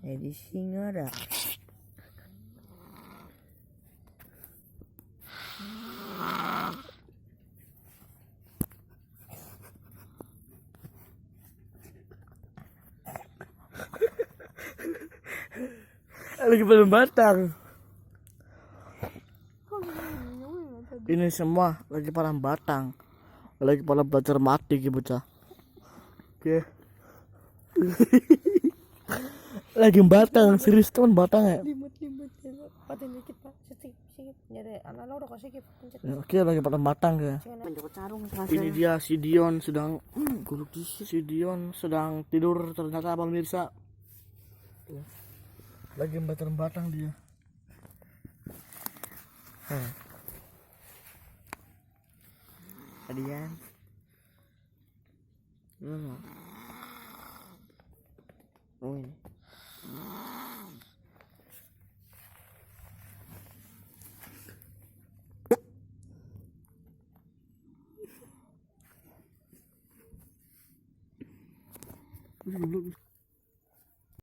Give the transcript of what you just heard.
Edisi ngara. Lagi belum batang. Ini semua lagi pada batang. Lagi pada belajar mati gitu bocah. Oke. Lagi batang, serius teman batang ya. Limut patin dikit pak, sikit jadi anak udah kok sikit pencet. Oke, lagi pada batang ya. Ini dia si Dion sedang si Dion sedang tidur ternyata pemirsa. Lagi batang dia. Adian. Oh ini. Dulu